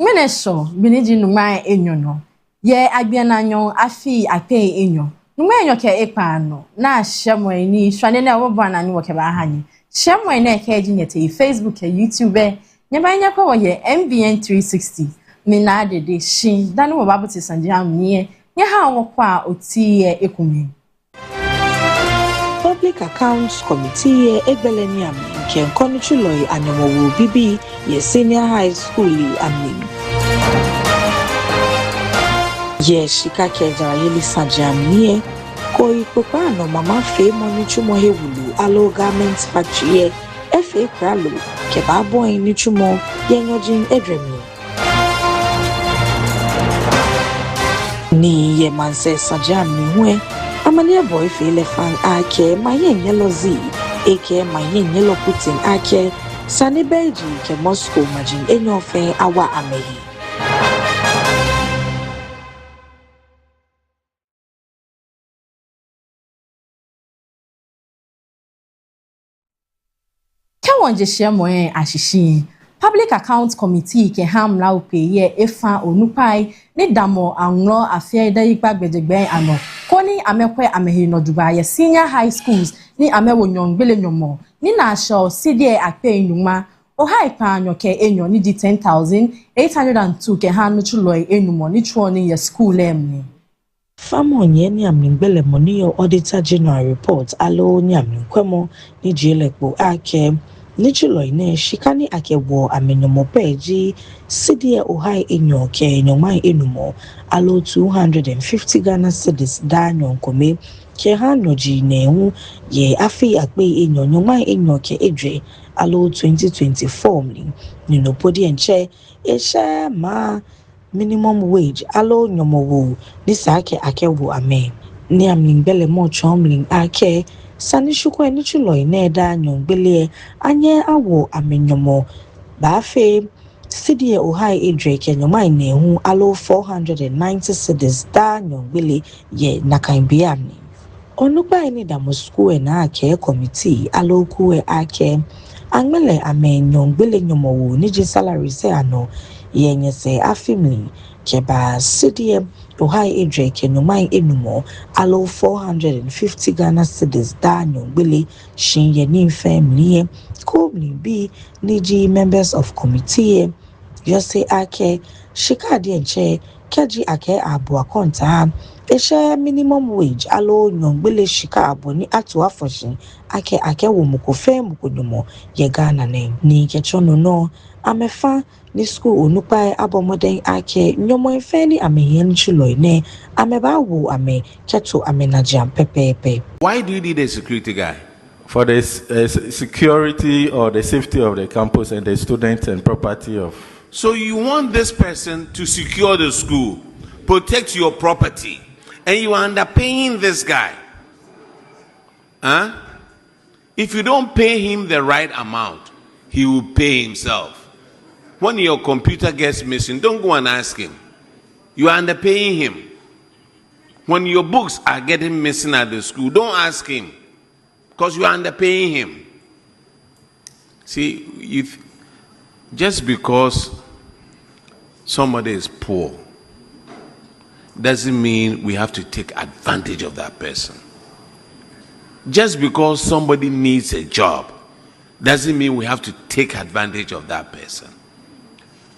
Menesho, Biniji Numa Enyono. Ye Agbiananyon, Afi, Ape Enyo. Numa Enyoke Epano, na Shamwe ni, Shanena Wabana ni Wakabahani. Shamwe ne Kejinete, Facebook, YouTube, Nyabanya Kwa ye Mbn 360. Minade de Shin, Danu Wababuti Sanjam Nye, Yaha Wakwa Otie Ekumi. Public Accounts Committee Ebeleniam Ken Konichuloi Anyamowu Bibi ye Senior High School Amin. Ye Shika Keja Yeli Sanjamie Koi Popano Mama Fe Monichumo Hewulu Alo Garments Factory F.A. Kralo Kebabo Nichumo Yenyojin Edremi. Ni ye manse Sanjami Hue Amania boy feel fan ake mayen yellow Z, ake mayen yellow Putin ake, Sunny Belgi ke Moscow majin enyo fe awa amehi. Kawanje Shemoe Ashishi. Public Accounts Committee ke ham la upeye efa onupai ni damo anlo afie da yipa gbedegbe ano koni amekwe amehi no Dubai Senior High Schools ni amewo nyongbele nyomo ni na show CDA akpe enuma o high pa nyoke enyo ni di 10,802 ke hanu chuloi enumo ni chuo ni ye school emni Famo nyeni amngbele moniyo Auditor General Report alo nyamnkwemo ni jelekbo ake Nichuloi ne shikani akewo amenyomo peji CDA ohai enyo ke enyomai enumo alo 250 Ghana cedis da nyonkome ke hanoji nehu ye afi akpe enyo nyomai enyo ke edre alo 2024 mli ninopodi enche esha ma minimum wage alo nyomowo nisake akewo ame ni amlingbele mo chomling ake Sanishukwe Nichuloi Neda Nyongbele Anye Awo Amenyomo Bafe CDA Ohai Edre Kenyomai Nehu Alo 490 cedis Da Nyongbele Ye Nakaimbiami Onuba Eni Damo School na Ake Committee Alo Kue Ake Angmele Ame Nyongbele Nyomowo Niji salary se ano Ye Nyese Afimli Keba CDA Ohai Edre Kenyomai Enumo Alo 450 Ghana cedis Da Nyongbele Shin Yenin family Kobli B Niji members of committee Jose Ake Shikadi Enche Keji Ake Abu Akonta Eshe minimum wage Alo Nyongbele Shika Abu ni atu afoshin Ake womuko fe mukonyomo Ye Ghana ne Ni kechono no Amefa ni school onupai abomoden ake nyomo efeni ameyen chuloi ne ameba wo ame keto amenajam pepepe. Why do you need a security guy? For the security or the safety of the campus and the students and property of. So you want this person to secure the school, protect your property, and you are underpaying this guy. Huh? If you don't pay him the right amount, he will pay himself. When your computer gets missing, don't go and ask him. You are underpaying him. When your books are getting missing at the school, don't ask him, because you are underpaying him. See, just because somebody is poor doesn't mean we have to take advantage of that person. Just because somebody needs a job doesn't mean we have to take advantage of that person.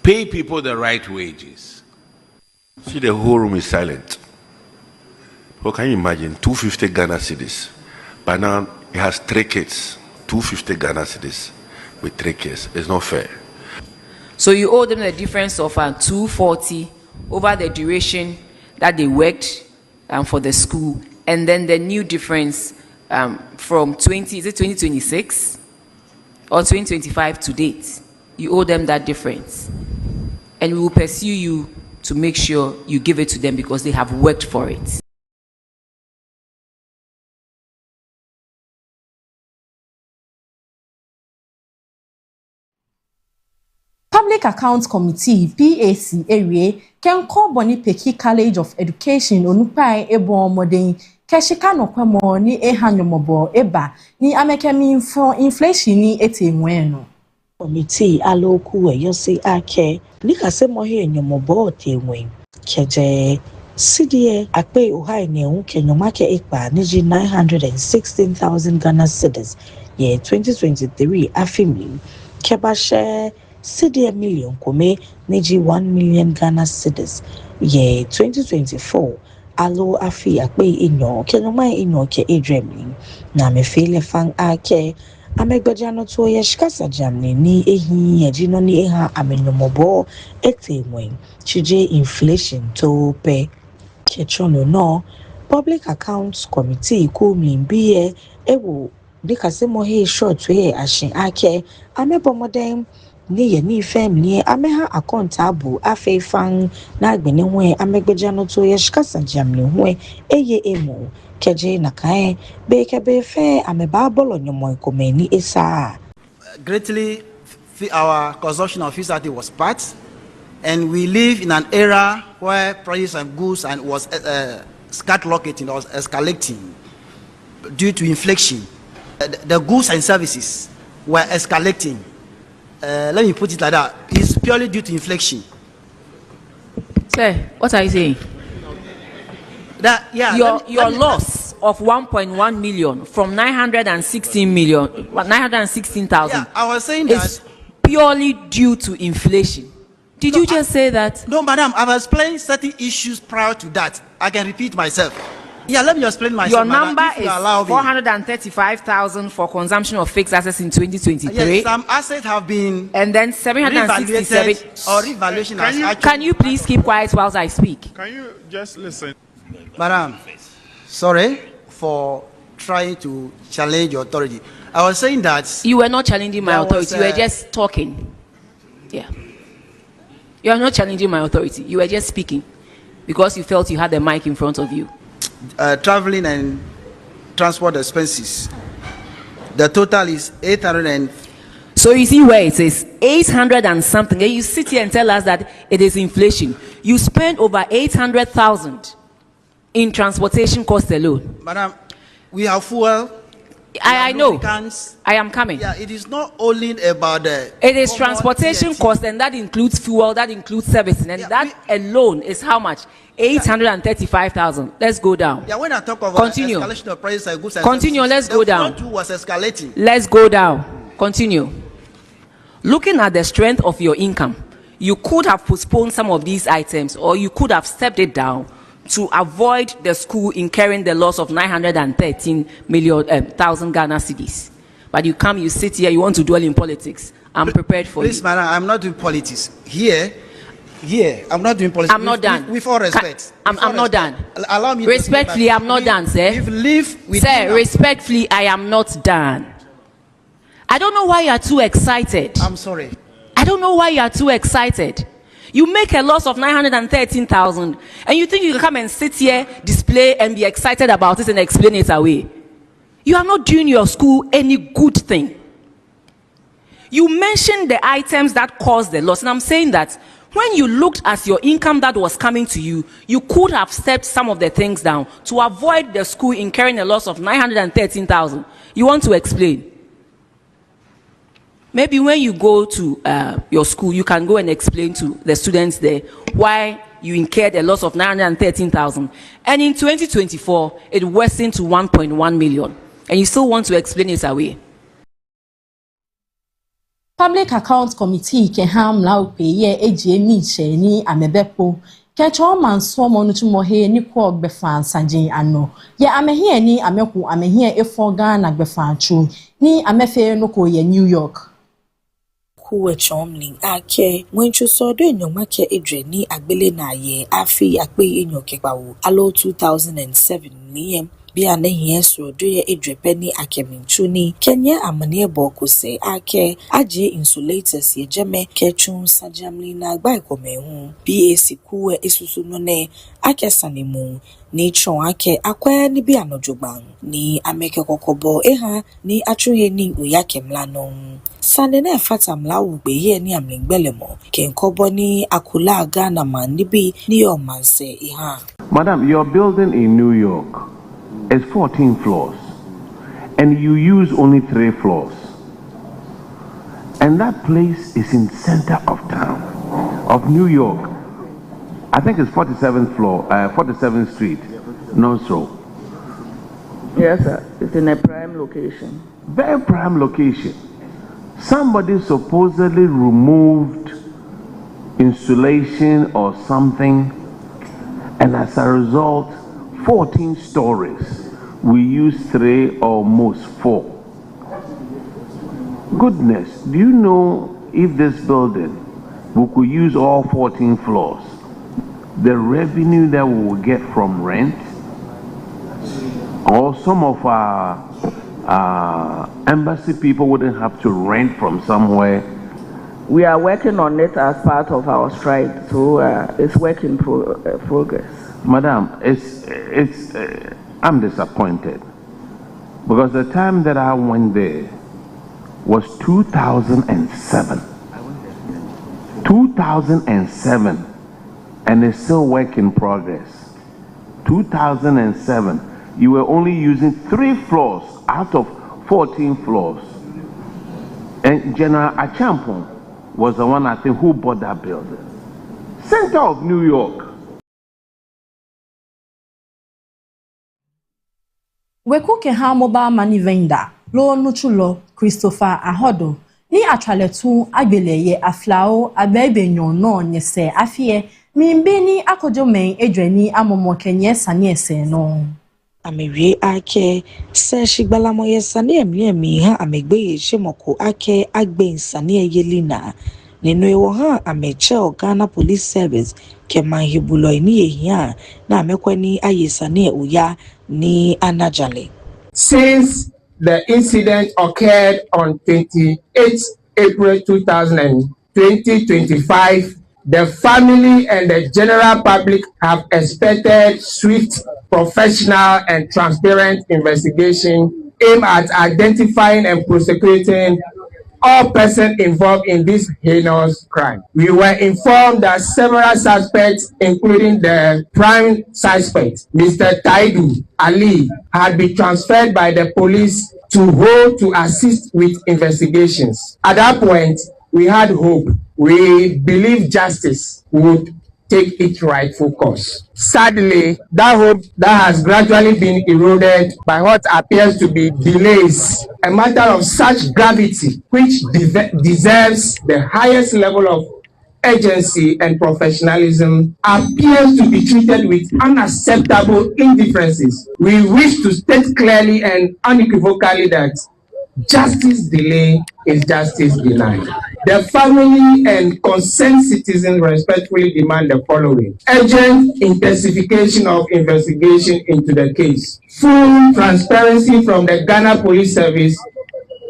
Pay people the right wages. See, the whole room is silent. How can you imagine 250 Ghana cedis? By now, it has 3 kids. 250 Ghana cedis with 3 kids. It's not fair. So you owe them the difference of 240 over the duration that they worked for the school, and then the new difference from 2026 or 2025 to date. You owe them that difference. And we will pursue you to make sure you give it to them because they have worked for it. Public Accounts Committee PAC area can call Boni Peki College of Education onupai ebo modern keshika no kwemo ni ehanyomobo eba ni amekemi inflation ni etemweno. committee aloku yose ake nikase mohe nyomobo tewen keje sidie akpe ohai ne hu kenyomake ekpa niji 916,000 Ghana cedis ye 2023 afimi kebashe sidie million kome niji 1 million Ghana cedis ye 2024 alo afi akpe inyo kenyoma inyo ke edremli na mefele fang ake amegbejano to yeshkasa jamni ni ehi ejino ni eha amenyomobo etemwen chije inflation to pe kechono no public accounts committee ku mlimbiye ewo dikase mohe short we ashin ake amebomodem ni ye ni family ameha account abu afefan na agbene hwe amegbejano to yeshkasa jamni hwe eye emo keje nakae be fe ameba bolo nyomo komeni esa greatly our consumption of fees was part, and we live in an era where prices and goods and was skyrocketing or escalating due to inflation. The goods and services were escalating. Let me put it like that. It's purely due to inflation. Sir, what are you saying? That, yeah, your loss of 1.1 million from 916,000. Yeah, I was saying that is purely due to inflation. Did you just say that? No, madam, I've explained certain issues prior to that. I can repeat myself. Yeah, let me explain myself. Your number is 435,000 for consumption of fixed assets in 2023. Yes, some assets have been and then 767 or revaluation. Can you please keep quiet whilst I speak? Can you just listen? Madam, sorry for trying to challenge your authority. I was saying that you were not challenging my authority. You were just talking. Yeah. You are not challenging my authority. You were just speaking because you felt you had the mic in front of you. Traveling and transport expenses. The total is 800 and. So you see where it says 800 and something, and you sit here and tell us that it is inflation. You spend over 800,000 in transportation cost alone. Madam, we have fuel. I know. I am coming. Yeah, it is not only about the. It is transportation cost, and that includes fuel, that includes servicing, and that alone is how much? 835,000. Let's go down. Yeah, when I talk about escalation of prices and goods and continue. services, Let's go down. The was escalating. Let's go down. Continue. Looking at the strength of your income, you could have postponed some of these items, or you could have stepped it down to avoid the school incurring the loss of 913,000 Ghana cedis. But you come, you sit here, you want to dwell in politics. I'm prepared for please, you. Madam, I'm not doing politics. Here, I'm not doing politics. I'm not done. With all respect. I'm not done. Allow me respectfully, I'm not done, sir. Sir, respectfully, I am not done. I don't know why you are too excited. I'm sorry. I don't know why you are too excited. You make a loss of 913,000 and you think you can come and sit here, display and be excited about it and explain it away. You are not doing your school any good thing. You mentioned the items that caused the loss, and I'm saying that when you looked at your income that was coming to you, you could have stepped some of the things down to avoid the school incurring a loss of 913,000. You want to explain? Maybe when you go to your school, you can go and explain to the students there why you incurred a loss of 913,000. And in 2024, it worsened to 1.1 million. And you still want to explain it away. Public Accounts Committee ke ham laupe ye ejemi cheni amebepo kecho manso monutu mohe ni ko gbefa sanjin ano ye amehie ni ameku amehie efoga na gbefa chu ni amefe no ko ye New York kuwe chomling ake mwenchu sodo enyomake edreni agbele na ye afi akpe enyoke pawo alo 2007 niyem bia na hie sodo ye edrepe ni akeminchu ni Kenya amane boko se ake aje insulators ye jeme kechun sajamli na agba ikomehu BAC kuwe isusu no ne ake sanimu ni chon ake akwa ni bia nojoban ni ameke kokobo eha ni achuye ni uyake mlano Sandene fatamla ugbe ye ni amlingbelemo kenkobo ni akula Ghana man nibi ni yomanse iha. Madam, your building in New York is 14 floors and you use only 3 floors. And that place is in center of town, of New York. I think it's 47th floor, 47th Street. No, so. Yes, sir. It's in a prime location. Very prime location. Somebody supposedly removed insulation or something, and as a result, 14 stories. We use 3 or most 4. Goodness, do you know if this building, we could use all 14 floors, the revenue that we will get from rent, or some of our embassy people wouldn't have to rent from somewhere? We are working on it as part of our strike, so it's work in progress. Madam, I'm disappointed because the time that I went there was 2007. 2007, and it's still work in progress. 2007, you were only using 3 floors out of 14 floors. And General Achampon was the one, I think, who bought that building. Center of New York. Wekuke ha mobile money vendor, lo nuchulo Christopher Ahodo, ni atwaletu agbeleye aflao abebenyo no nyese afie, mimbeni akojomen edweni amomo kenye saniese no. Amewie ake se shigbalamo yesane emi ha amegbe shemoko ake agbe insane yelina ninu ewo ha ameche Ghana Police Service kema hibulo ni ehia na amekwani ayesane uya ni anajale. Since the incident occurred on 28 April 2025, the family and the general public have expected swift, professional, and transparent investigation aimed at identifying and prosecuting all persons involved in this heinous crime. We were informed that several suspects, including the prime suspect, Mr. Taidu Ali, had been transferred by the police to hold to assist with investigations. At that point, we had hope. We believed justice would take its rightful course. Sadly, that hope that has gradually been eroded by what appears to be delays, a matter of such gravity which deserves the highest level of urgency and professionalism, appears to be treated with unacceptable indifferences. We wish to state clearly and unequivocally that justice delay is justice denied. The family and concerned citizens respectfully demand the following: urgent intensification of investigation into the case, full transparency from the Ghana Police Service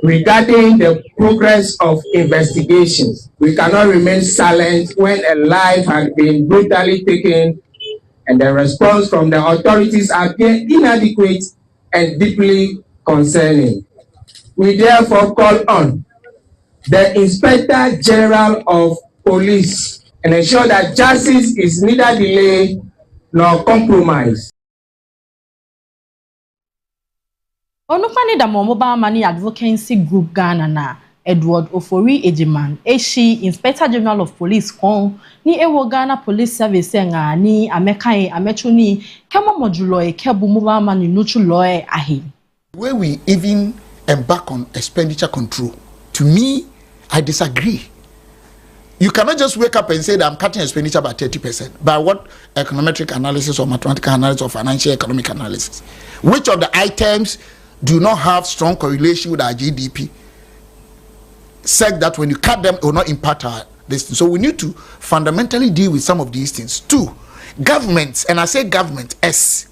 regarding the progress of investigations. We cannot remain silent when a life has been brutally taken and the response from the authorities appear inadequate and deeply concerning. We therefore call on the Inspector General of Police and ensure that justice is neither delayed nor compromised. Onupani da mobile money advocacy group Ghana na Edward Ofori Ejiman eshi Inspector General of Police kon ni ewo Ghana Police Service nga ni amekai amechuni kemo modulo kebu mobile money nuchulo ahi. Where we even embark on expenditure control, to me, I disagree. You cannot just wake up and say that I'm cutting expenditure by 30%. By what econometric analysis or mathematical analysis or financial economic analysis? Which of the items do not have strong correlation with our GDP? Said that when you cut them, it will not impact our destiny. So we need to fundamentally deal with some of these things. 2, governments, and I say government, as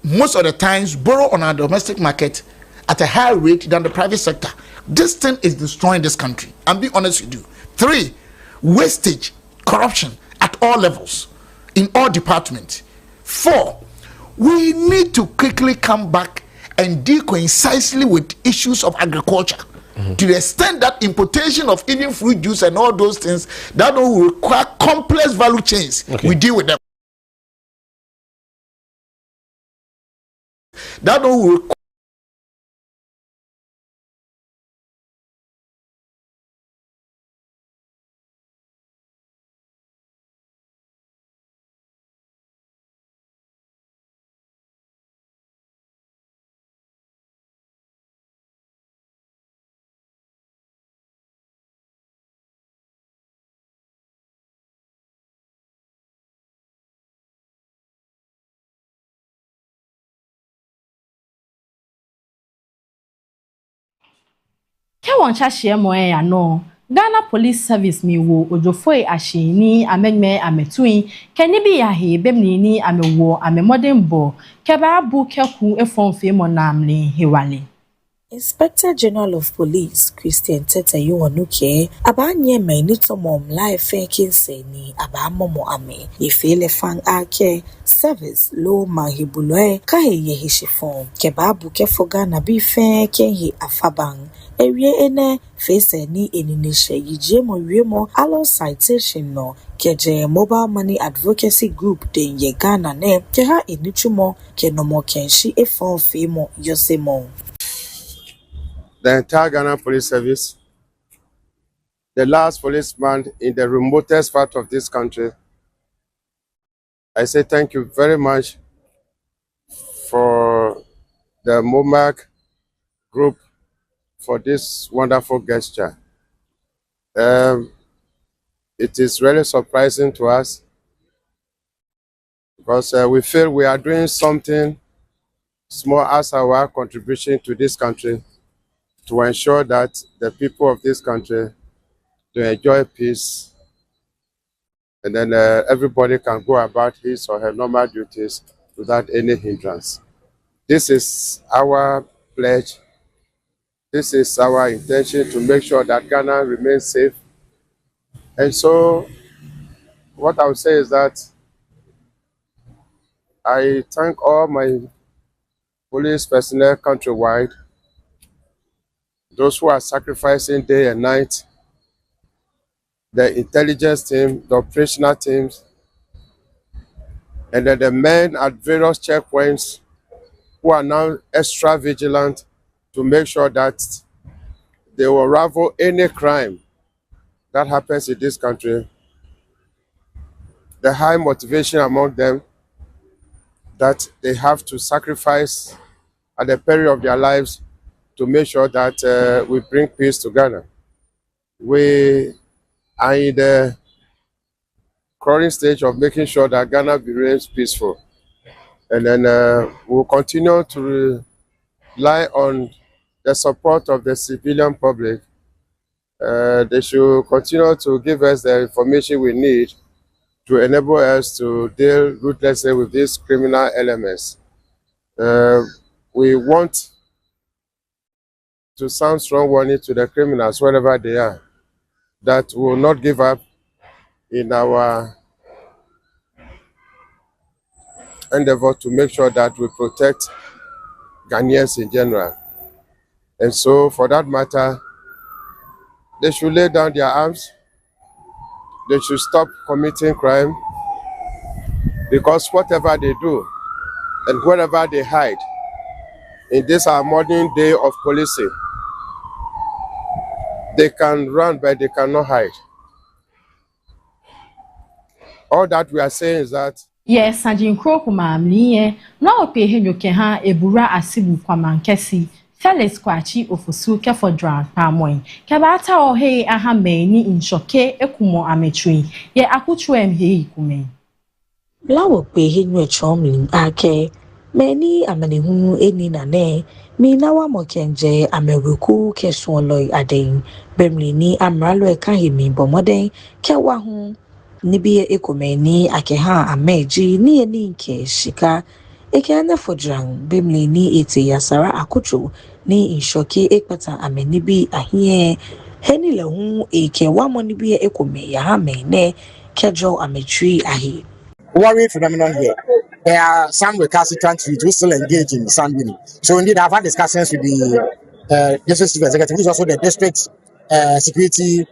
most of the times borrow on our domestic market at a higher rate than the private sector. This thing is destroying this country. I'm being honest with you. 3, wastage, corruption at all levels, in all departments. 4, we need to quickly come back and deal concisely with issues of agriculture. To the extent that importation of even fruit juice and all those things that will require complex value chains, we deal with them. That will require won chashie mo ya no Ghana Police Service mi wo ojofoi ashini amegme ametui keni bi ya he bemni ni amewo amemodembo keba bu keku efonfe mo namle hewale. Inspector General of Police Christian Tete Yuwanuke abanye me nitomom life kinseni abamomo ame ifele fang ake service lo mahibuloe kahe yehishifon kebabu kefoga na bife kenhi afabang ewie ene face ni eninishe yijemo wiemo alo citation no keje mobile money advocacy group den ye Ghana ne keha enichumo kenomo kenshi efon femo yosemo. The entire Ghana Police Service, the last policeman in the remotest part of this country. I say thank you very much for the MOMAC group for this wonderful gesture. It is really surprising to us because we feel we are doing something small as our contribution to this country to ensure that the people of this country to enjoy peace, and then everybody can go about his or her normal duties without any hindrance. This is our pledge. This is our intention to make sure that Ghana remains safe. And so what I would say is that I thank all my police personnel countrywide, those who are sacrificing day and night, the intelligence team, the operational teams, and then the men at various checkpoints who are now extra vigilant to make sure that they will unravel any crime that happens in this country. The high motivation among them that they have to sacrifice at the peril of their lives to make sure that we bring peace to Ghana. We are in the current stage of making sure that Ghana remains peaceful. And then we'll continue to rely on the support of the civilian public. They should continue to give us the information we need to enable us to deal ruthlessly with these criminal elements. We want to sound strong warning to the criminals wherever they are, that we will not give up in our endeavor to make sure that we protect Ghanaians in general. And so for that matter, they should lay down their arms. They should stop committing crime, because whatever they do and wherever they hide in this our modern day of policing, they can run but they cannot hide. All that we are saying is that Yes, Sajin Kroku Mamnie, no pay Henyoke ha ebura asibu kwa mankesi. Felix Kwachi ofosu kefo dran pamoin. Kebata o he aha meni inshoke ekumo ametri. Ye akuchwem he ikume. Lawo pe henwe chomlin ake meni amanihu eni nane mi nawa mokenje ameruku keswonloi aden bemli ni amralo ekahimi bomoden kewa hu nibiye ekumeni ake ha ameji ni eni nke shika eke ane fodran bemli ni ete yasara akuchu ni inshoke ekpata amenibi ahie heni lehu eke wamo nibiye ekume ya ha mene kejo ametri ahi. Worrying phenomenon here. There are some recalcitrant youth who still engage in sandwinning. So indeed, I've had discussions with the district chief executive, who is also the district security,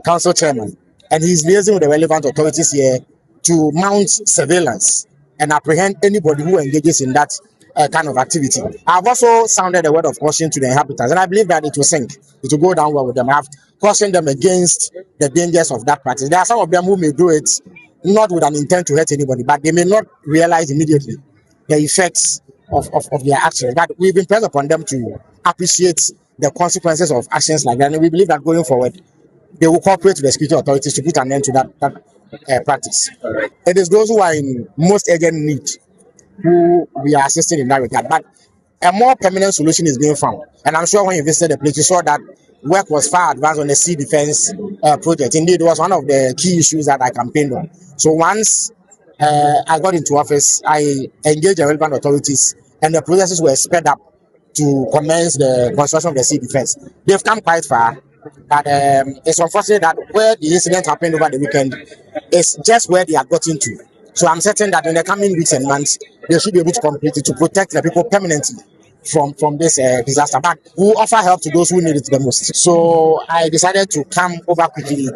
council chairman. And he's liaising with the relevant authorities here to mount surveillance and apprehend anybody who engages in that kind of activity. I've also sounded a word of caution to the inhabitants, and I believe that it will sink. It will go down well with them. I've cautioned them against the dangers of that practice. There are some of them who may do it not with an intent to hurt anybody, but they may not realize immediately the effects of their actions. But we've impressed upon them to appreciate the consequences of actions like that, and we believe that going forward, they will cooperate with the security authorities to put an end to that practice. It is those who are in most urgent need who we are assisting in that regard. But a more permanent solution is being found. And I'm sure when you visited the place, you saw that work was far advanced on the sea defense project. Indeed, it was one of the key issues that I campaigned on. So once I got into office, I engaged the relevant authorities, and the processes were sped up to commence the construction of the sea defense. They've come quite far, but it's unfortunate that where the incident happened over the weekend is just where they have gotten to. So I'm certain that in the coming weeks and months, they should be able to complete it to protect the people permanently from this disaster, but we offer help to those who need it the most. So I decided to come over quickly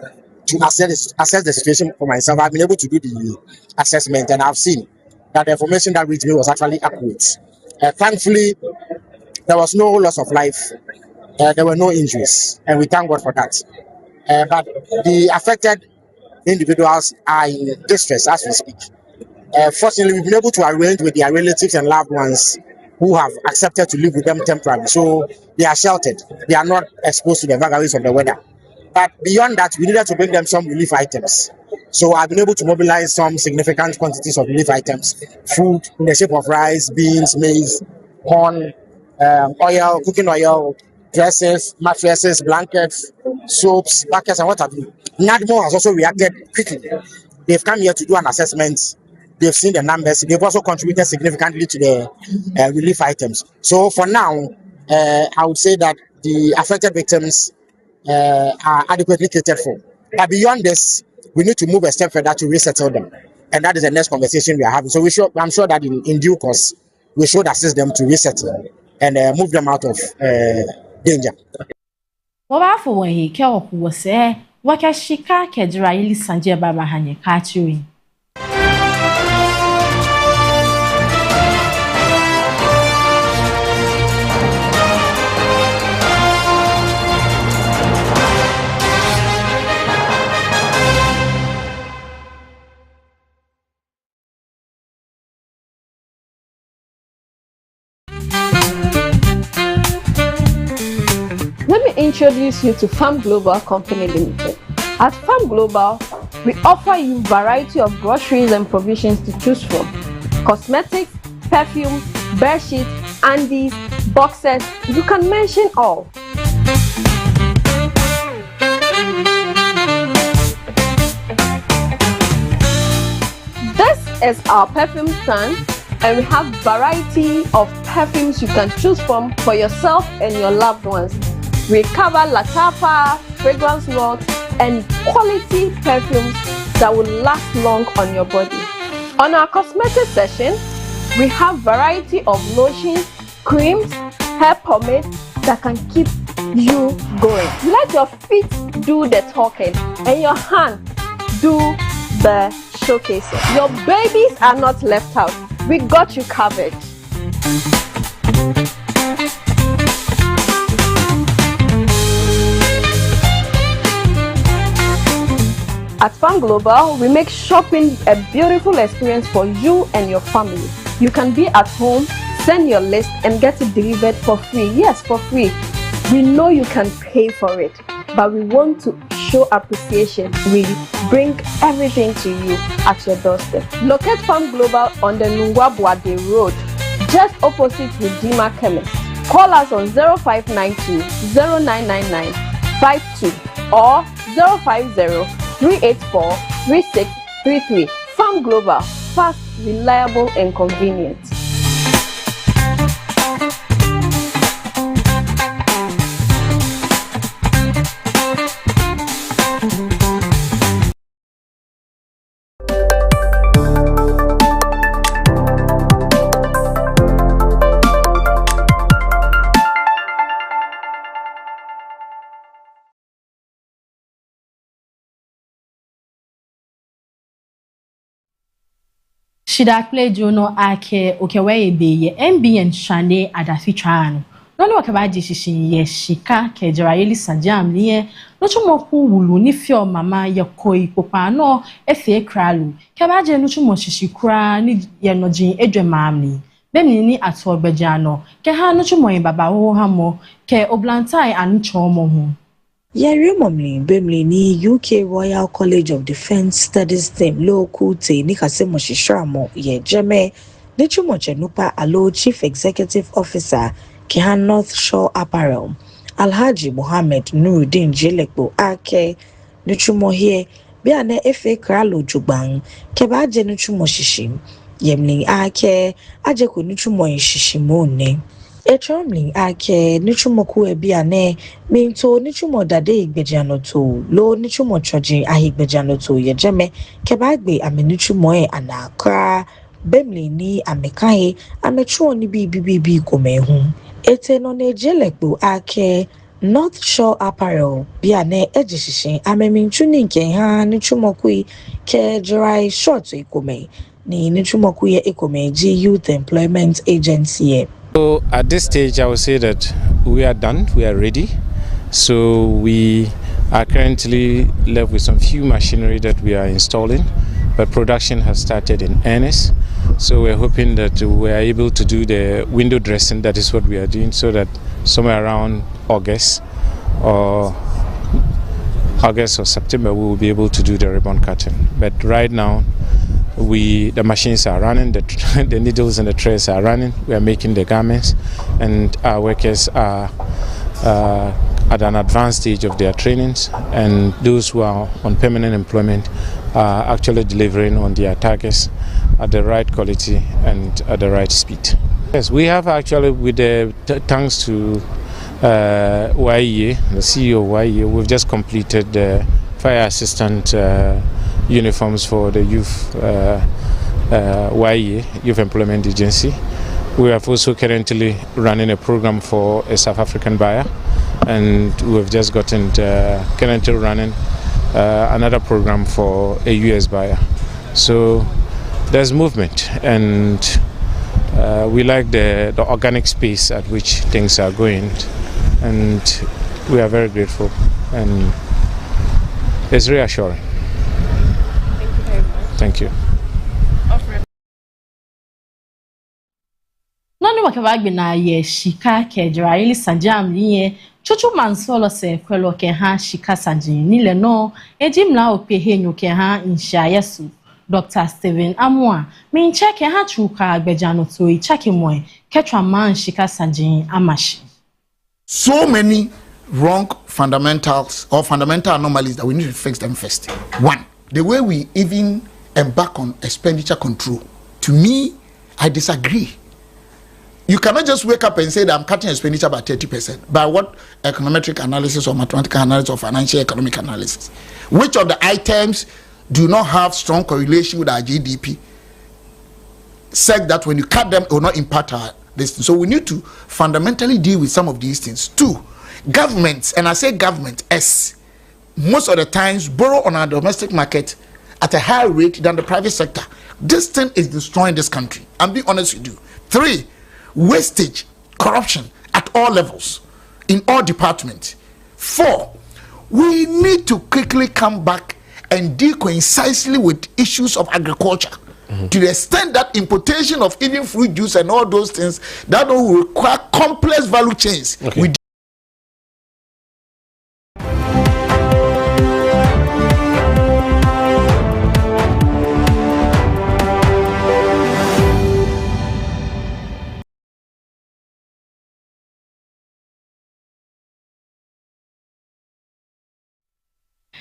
to assess the situation for myself. I've been able to do the assessment, and I've seen that the information that reached me was actually accurate. Thankfully, there was no loss of life. There were no injuries, and we thank God for that. But the affected individuals are in distress as we speak. Fortunately, we've been able to arrange with their relatives and loved ones who have accepted to live with them temporarily. So they are sheltered. They are not exposed to the vagaries of the weather. But beyond that, we needed to bring them some relief items. So I've been able to mobilize some significant quantities of relief items, food in the shape of rice, beans, maize, corn, oil, cooking oil, dresses, mattresses, blankets, soaps, buckets, and what have you. NADMO has also reacted quickly. They've come here to do an assessment. They've seen the numbers. They've also contributed significantly to the relief items. So for now, I would say that the affected victims are adequately catered for. But beyond this, we need to move a step further to resettle them. And that is the next conversation we are having. So I'm sure that in due course, we should assist them to resettle and move them out of danger. Wabafo wenye ke okuwose wakashika kedra ili sanje baba hanye kachiri. Let me introduce you to Farm Global Company Limited. At Farm Global, we offer you variety of groceries and provisions to choose from. Cosmetics, perfume, bed sheets, undies, boxes, you can mention all. This is our perfume stand, and we have variety of perfumes you can choose from for yourself and your loved ones. We cover Latapa, fragrance notes, and quality perfumes that will last long on your body. On our cosmetic section, we have variety of lotions, creams, hair pomade that can keep you going. Let your feet do the talking and your hand do the showcasing. Your babies are not left out. We got you covered. At Farm Global, we make shopping a beautiful experience for you and your family. You can be at home, send your list, and get it delivered for free. Yes, for free. We know you can pay for it, but we want to show appreciation. We bring everything to you at your doorstep. Locate Farm Global on the Lungwa-Boade Road, just opposite Redeemer Chemist. Call us on 0592 0999 52 or 050 384 3633. Farm Global, fast, reliable, and convenient. Shida play jono ake okewe be Mbn Adafitswaa no wakabaji shishin ye shika kejara yeli sanjam liye no chumoku wulu ni fio mama ye koi popa no efe kralu kabaje no chumo shishikura ni ye nojin edwe mamni bemni ni ato bejano ke ha no chumo yin baba ho hamo ke oblantai anu chomo ho. Yari Momli Bemli ni UK Royal College of Defence Studies team local te ni kase mo shishramo ye jeme Nichumoche Nupa Alo Chief Executive Officer Kehan North Shore Apparel Alhaji Mohammed Nuruddin Jelekbo Ake Nichumo here Biane Efe Kralo Jubang Keba Aje Nichumo Shishim Yemling Ake Ajeku Nichumo Shishimone Echomling Ake Nichumo Kue Biane Minto Nichumo Dade Igbejanoto Lo Nichumo Choji Ahigbejanoto Yejeme Kebagbe Ame Nichumo Anakra Bemli ni amekaye amechuo ni bibi komehu ete no ne jelekbo ake North Shore Apparel biane ejishishin ameminchu ni nke ha ni chumokui ke dry short ikome ni chumokui ikome G Youth Employment Agency. So at this stage I would say that we are done, we are ready. So we are currently left with some few machinery that we are installing, but production has started in earnest. So we're hoping that we are able to do the window dressing. That is what we are doing, so that somewhere around August or September we will be able to do the ribbon cutting. But right now the machines are running, the needles and the threads are running. We are making the garments, and our workers are at an advanced stage of their trainings, and those who are on permanent employment are actually delivering on their targets at the right quality and at the right speed. Yes, we have actually, with the thanks to YEA, the CEO of YEA, we've just completed the fire assistant uniforms for the youth YEA, Youth Employment Agency. We are also currently running a program for a South African buyer, and we've just gotten currently running another program for a US buyer. So there's movement, and we like the organic space at which things are going, and we are very grateful, and it's reassuring. Thank you very much. Thank you. Nani wakabagbe na ye shika kejra ili sanjam liye chuchu mansolo se kwelo ke ha shika sanjin nile no ejimla opehe nyoke ha insha yesu Dr. Steven Amwa minche ke ha chuka agbejano to ichaki moe ketwa man shika sanjin amashi. So many wrong fundamentals or fundamental anomalies that we need to fix them first. One, the way we even embark on expenditure control. To me, I disagree. You cannot just wake up and say that I'm cutting expenditure by 30%. By what econometric analysis or mathematical analysis or financial economic analysis? Which of the items do not have strong correlation with our GDP? Said that when you cut them, it will not impact our this. So we need to fundamentally deal with some of these things. Two, governments, and I say government, most of the times borrow on our domestic market at a higher rate than the private sector. This thing is destroying this country. I'm being honest with you. Three, wastage, corruption at all levels, in all departments. Four, we need to quickly come back and deal concisely with issues of agriculture, to the extent that importation of even fruit juice and all those things that will require complex value chains. Okay.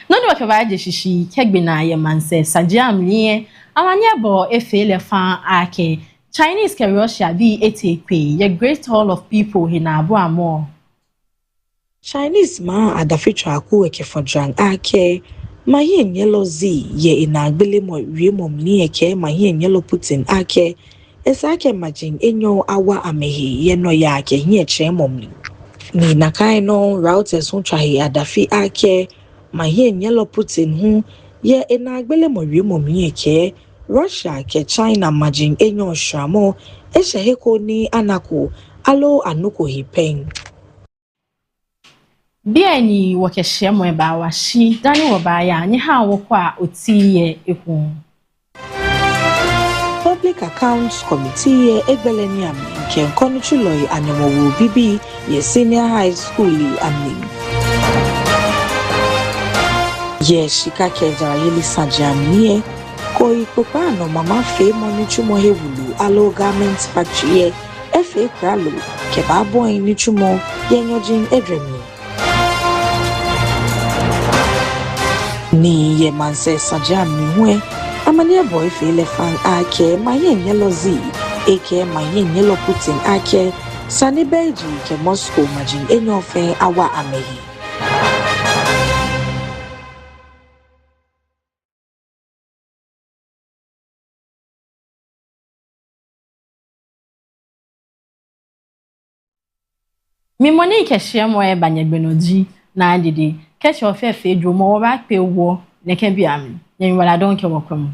Nani wakabaje shishi kegbe na ye manse sajam liye amanye bo efele fan ake Chinese ke Russia bi etekwe ye great hall of people hina abo amo Chinese Mbn Adafitswaa weke fodran ake mahin yellow z ye inagbele mo wiemom ni eke mahin yellow Putin ake esake majin enyo awa amehi ye no ya ake hie chemom ni nakai no routers hun twahi adafi ake mahin yellow Putin hu ye inagbele mo wiemom ni eke Russia ke China majin enyo shramo esheheko ni anako alo anuko hipeng Bieni wakeshe mwe ba washi dani wabaya nye ha wokwa otiye ehu. Public Accounts Committee ye egbeleni ami nke nkonu chuloi anyamowo bibi ye senior high school ami. Ye shika kejara yeli sajamniye Koi Popano Mama Fe Monichumo Hewulu Alo Garments Factory F.A. Kralo Kebabo in Nichumo Yenyojin Edremi Ni Yemanse Sajam Niwe Amania boy fele fan ake mayen yellow Z ake mayen yellow Putin ake Sani Beji ke Moscow majin enyofe awa amehi Mimoni keshia moye banyegbenoji na adidi keshi ofefe dwo mo wa pe wo ne ke bi ami yen wala don ke wokom